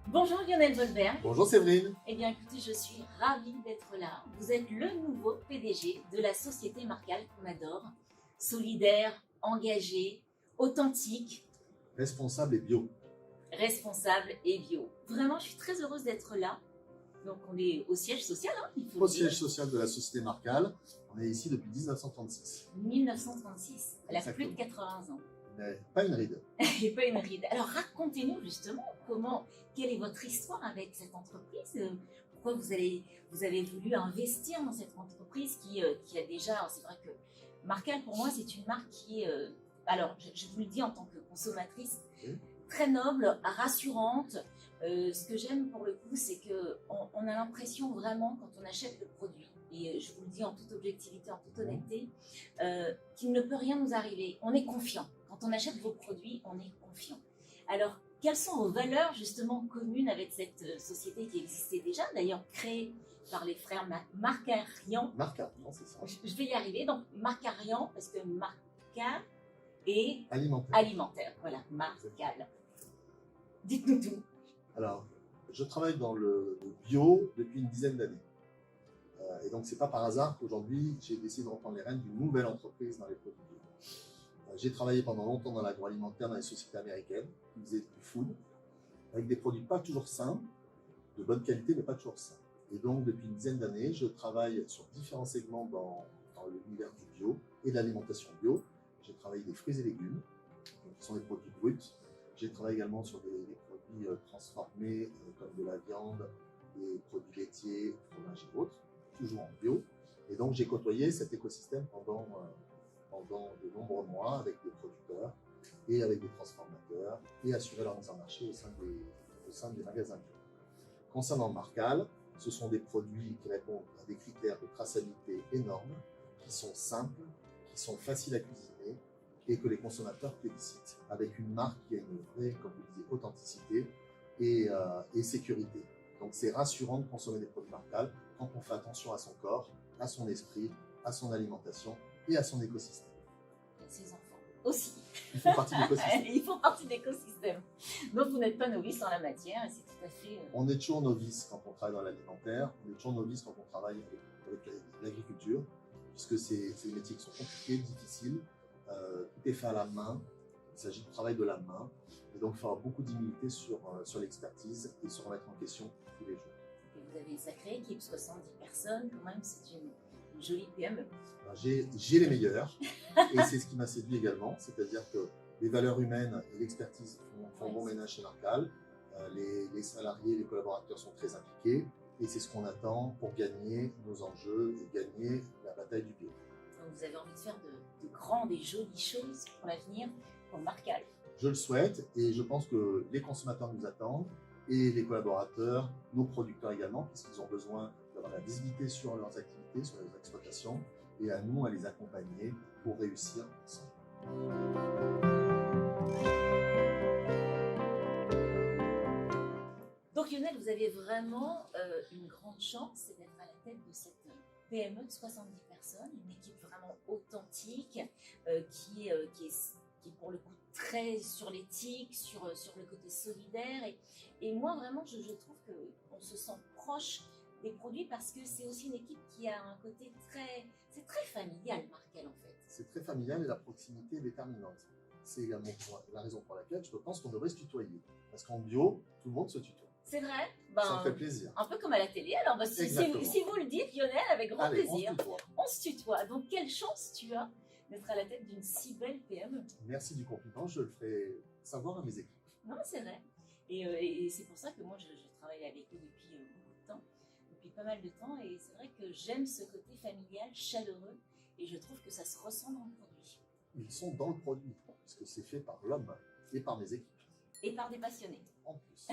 Bonjour Lionel Volberg. Bonjour Séverine. Eh bien écoutez, je suis ravie d'être là. Vous êtes le nouveau PDG de la société Marcal qu'on adore. Solidaire, engagé, authentique. Responsable et bio. Responsable et bio. Vraiment, je suis très heureuse d'être là. Donc on est au siège social, hein, il faut Au le dire. siège social de la société Marcal. On est ici depuis 1936. 1936. Elle a Exactement. plus de 80 ans. Mais pas une ride. Et pas une ride. Alors racontez-nous justement quelle est votre histoire avec cette entreprise. Pourquoi vous avez voulu investir dans cette entreprise qui a déjà, c'est vrai que Marcal pour moi c'est une marque qui est, alors je vous le dis en tant que consommatrice, Oui. très noble, rassurante. Ce que j'aime pour le coup c'est qu'on a l'impression vraiment quand on achète le produit, et je vous le dis en toute objectivité, en toute honnêteté, qu'il ne peut rien nous arriver. On est confiant. Quand on achète vos produits, on est confiant. Alors, quelles sont vos valeurs justement communes avec cette société qui existait déjà, d'ailleurs créée par les frères Marcarian. Marcal, non, c'est ça. Je vais y arriver. Donc, Marcarian, parce que Marcal et Alimentaire. alimentaire. Voilà, Marcal. Dites-nous tout. Alors, je travaille dans le bio depuis une dizaine d'années. Et donc, c'est pas par hasard qu'aujourd'hui, j'ai décidé de reprendre les rênes d'une nouvelle entreprise dans les produits bio. J'ai travaillé pendant longtemps dans l'agroalimentaire, dans les sociétés américaines, qui faisaient du food, avec des produits pas toujours sains, de bonne qualité, mais pas toujours sains. Et donc, depuis une dizaine d'années, je travaille sur différents segments dans l'univers du bio et de l'alimentation bio. J'ai travaillé des fruits et légumes, qui sont des produits bruts. J'ai travaillé également sur des produits transformés, comme de la viande, des produits laitiers, fromage et autres, toujours en bio. Et donc, j'ai côtoyé cet écosystème pendant de nombreux mois avec des producteurs et avec des transformateurs et assurer leur mise en marché au sein des magasins bio. Concernant Marcal, ce sont des produits qui répondent à des critères de traçabilité énormes, qui sont simples, qui sont faciles à cuisiner et que les consommateurs plébiscitent, avec une marque qui a une vraie, comme vous disiez, authenticité et sécurité. Donc c'est rassurant de consommer des produits Marcal quand on fait attention à son corps, à son esprit, à son alimentation et à son écosystème. Et ses enfants aussi. Ils font partie de l'écosystème. Ils font partie de l'écosystème. Donc vous n'êtes pas novice en la matière et c'est tout à fait... On est toujours novice quand on travaille dans l'alimentaire, on est toujours novice quand on travaille avec l'agriculture, puisque c'est des métiers qui sont compliqués, difficiles, tout est fait à la main, il s'agit de travail de la main, et donc il faut avoir beaucoup d'humilité sur l'expertise et se remettre en question tous les jours. Et vous avez une sacrée équipe, 70 personnes, quand même, c'est une jolie PME. J'ai les meilleurs, et c'est ce qui m'a séduit également, c'est-à-dire que les valeurs humaines et l'expertise font bon ménage chez Marcal, les salariés, les collaborateurs sont très impliqués, et c'est ce qu'on attend pour gagner nos enjeux et gagner la bataille du bio. Donc vous avez envie de faire de grandes et jolies choses pour l'avenir, pour Marcal. Je le souhaite, et je pense que les consommateurs nous attendent, et les collaborateurs, nos producteurs également, puisqu'ils ont besoin d'avoir la visibilité sur leurs activités, sur leurs exploitations, et à nous à les accompagner pour réussir ensemble. Donc Lionel, vous avez vraiment une grande chance, c'est d'être à la tête de cette PME de 70 personnes, une équipe vraiment authentique, qui est pour le coup très sur l'éthique, sur le côté solidaire. Et moi vraiment, je trouve qu'on se sent proche des produits parce que c'est aussi une équipe qui a un côté c'est très familial, Marcal en fait. C'est très familial et la proximité est déterminante. C'est également la raison pour laquelle je pense qu'on devrait se tutoyer. Parce qu'en bio, tout le monde se tutoie. C'est vrai, Ça me fait plaisir. Un peu comme à la télé. Alors si vous le dites, Lionel, avec grand plaisir, on se tutoie. Donc quelle chance tu as d'être à la tête d'une si belle PME. Merci du compliment, je le ferai savoir à mes équipes. Non, c'est vrai. Et c'est pour ça que moi, je travaille avec eux depuis beaucoup de temps, depuis pas mal de temps. Et c'est vrai que j'aime ce côté familial, chaleureux. Et je trouve que ça se ressent dans le produit. Ils sont dans le produit, parce que c'est fait par l'homme et par mes équipes. Et par des passionnés. En plus.